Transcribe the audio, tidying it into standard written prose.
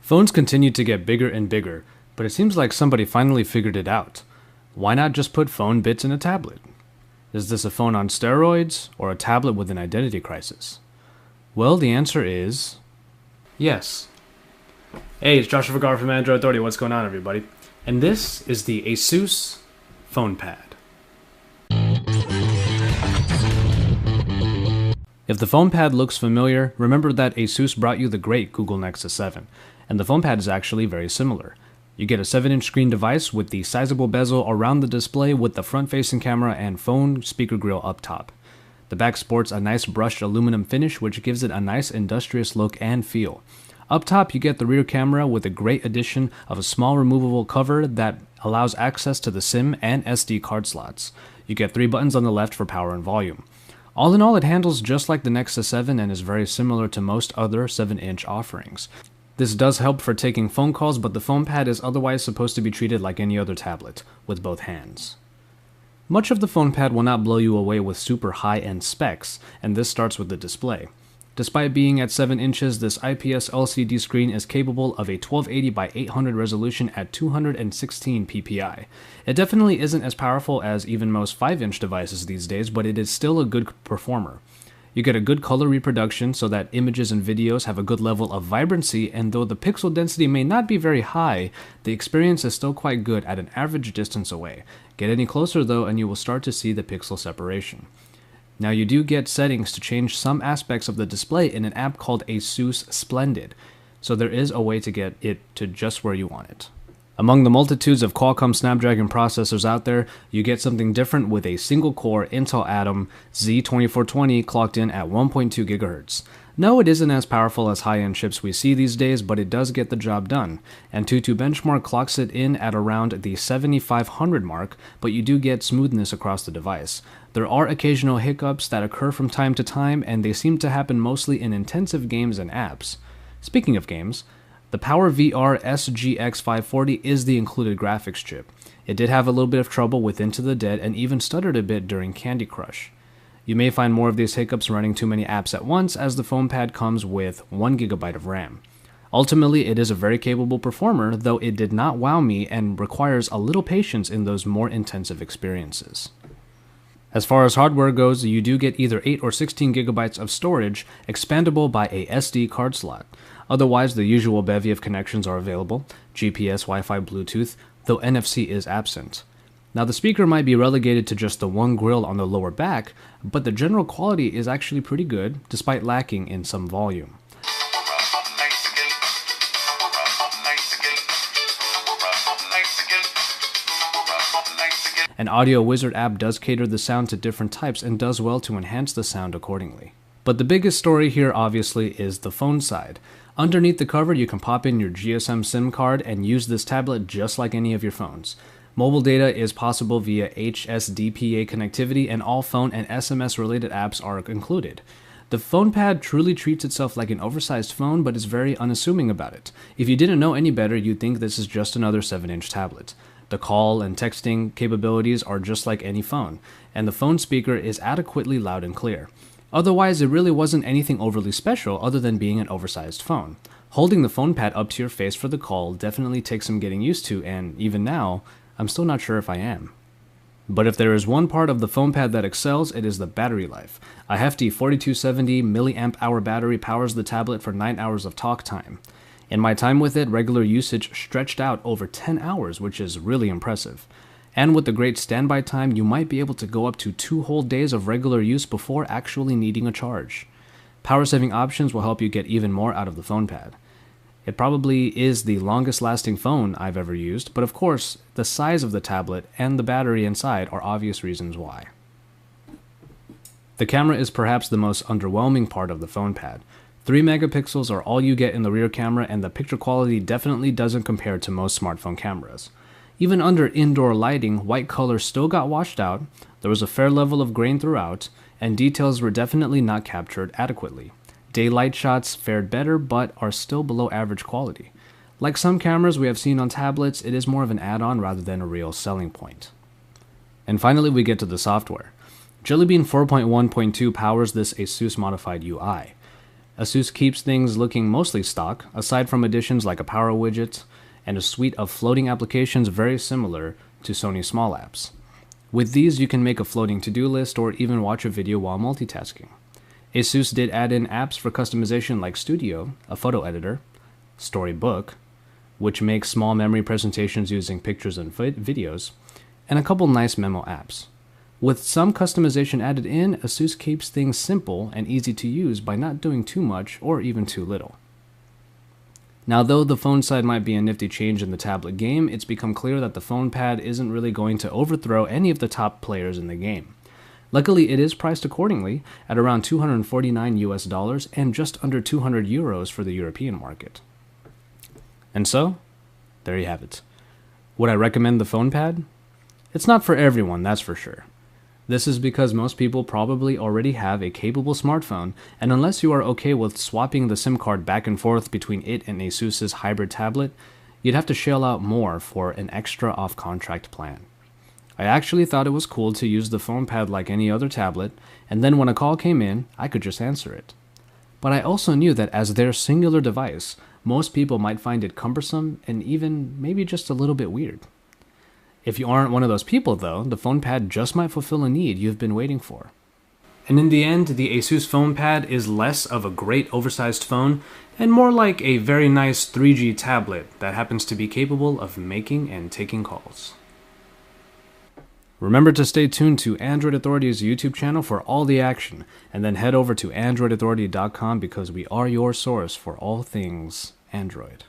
Phones continue to get bigger and bigger, but it seems like somebody finally figured it out. Why not just put phone bits in a tablet? Is this a phone on steroids, or a tablet with an identity crisis? Well, the answer is yes. Hey, it's Joshua Vergara from Android Authority. What's going on, everybody? And this is the ASUS FonePad. If the FonePad looks familiar, remember that ASUS brought you the great Google Nexus 7, and the FonePad is actually very similar. You get a 7-inch screen device with the sizable bezel around the display with the front-facing camera and phone speaker grill up top. The back sports a nice brushed aluminum finish which gives it a nice industrious look and feel. Up top you get the rear camera with a great addition of a small removable cover that allows access to the SIM and SD card slots. You get 3 buttons on the left for power and volume. All in all, it handles just like the Nexus 7 and is very similar to most other 7-inch offerings. This does help for taking phone calls, but the FonePad is otherwise supposed to be treated like any other tablet, with both hands. Much of the FonePad will not blow you away with super high-end specs, and this starts with the display. Despite being at 7 inches, this IPS LCD screen is capable of a 1280 by 800 resolution at 216 ppi. It definitely isn't as powerful as even most 5-inch devices these days, but it is still a good performer. You get a good color reproduction so that images and videos have a good level of vibrancy, and though the pixel density may not be very high, the experience is still quite good at an average distance away. Get any closer though and you will start to see the pixel separation. Now you do get settings to change some aspects of the display in an app called ASUS Splendid, so there is a way to get it to just where you want it. Among the multitudes of Qualcomm Snapdragon processors out there, you get something different with a single-core Intel Atom Z2420 clocked in at 1.2 GHz. No, it isn't as powerful as high-end chips we see these days, but it does get the job done. Antutu Benchmark clocks it in at around the 7500 mark, but you do get smoothness across the device. There are occasional hiccups that occur from time to time, and they seem to happen mostly in intensive games and apps. Speaking of games, the PowerVR SGX 540 is the included graphics chip. It did have a little bit of trouble with Into the Dead and even stuttered a bit during Candy Crush. You may find more of these hiccups running too many apps at once, as the FonePad comes with 1 GB of RAM. Ultimately, it is a very capable performer, though it did not wow me and requires a little patience in those more intensive experiences. As far as hardware goes, you do get either 8 or 16 GB of storage, expandable by a SD card slot. Otherwise, the usual bevy of connections are available: GPS, Wi-Fi, Bluetooth, though NFC is absent. Now the speaker might be relegated to just the one grill on the lower back, but the general quality is actually pretty good, despite lacking in some volume. An Audio Wizard app does cater the sound to different types and does well to enhance the sound accordingly. But the biggest story here obviously is the phone side. Underneath the cover you can pop in your GSM SIM card and use this tablet just like any of your phones. Mobile data is possible via HSDPA connectivity, and all phone and SMS related apps are included. The FonePad truly treats itself like an oversized phone, but is very unassuming about it. If you didn't know any better, you'd think this is just another 7-inch tablet. The call and texting capabilities are just like any phone, and the phone speaker is adequately loud and clear. Otherwise, it really wasn't anything overly special other than being an oversized phone. Holding the FonePad up to your face for the call definitely takes some getting used to, and even now, I'm still not sure if I am. But if there is one part of the FonePad that excels, it is the battery life. A hefty 4270 mAh battery powers the tablet for 9 hours of talk time. In my time with it, regular usage stretched out over 10 hours, which is really impressive. And with the great standby time, you might be able to go up to 2 whole days of regular use before actually needing a charge. Power saving options will help you get even more out of the FonePad. It probably is the longest lasting phone I've ever used, but of course, the size of the tablet and the battery inside are obvious reasons why. The camera is perhaps the most underwhelming part of the FonePad. 3 megapixels are all you get in the rear camera, and the picture quality definitely doesn't compare to most smartphone cameras. Even under indoor lighting, white color still got washed out, there was a fair level of grain throughout, and details were definitely not captured adequately. Daylight shots fared better, but are still below average quality. Like some cameras we have seen on tablets, it is more of an add-on rather than a real selling point. And finally we get to the software. Jelly Bean 4.1.2 powers this ASUS modified UI. ASUS keeps things looking mostly stock, aside from additions like a power widget and a suite of floating applications very similar to Sony Small Apps. With these, you can make a floating to-do list or even watch a video while multitasking. ASUS did add in apps for customization like Studio, a photo editor, Storybook, which makes small memory presentations using pictures and videos, and a couple nice memo apps. With some customization added in, ASUS keeps things simple and easy to use by not doing too much or even too little. Now, though the phone side might be a nifty change in the tablet game, it's become clear that the FonePad isn't really going to overthrow any of the top players in the game. Luckily, it is priced accordingly at around $249 and just under 200 euros for the European market. And so, there you have it. Would I recommend the FonePad? It's not for everyone, that's for sure. This is because most people probably already have a capable smartphone, and unless you are okay with swapping the SIM card back and forth between it and ASUS's hybrid tablet, you'd have to shell out more for an extra off-contract plan. I actually thought it was cool to use the FonePad like any other tablet, and then when a call came in, I could just answer it. But I also knew that as their singular device, most people might find it cumbersome and even maybe just a little bit weird. If you aren't one of those people though, the FonePad just might fulfill a need you've been waiting for. And in the end, the ASUS FonePad is less of a great oversized phone and more like a very nice 3G tablet that happens to be capable of making and taking calls. Remember to stay tuned to Android Authority's YouTube channel for all the action, and then head over to androidauthority.com because we are your source for all things Android.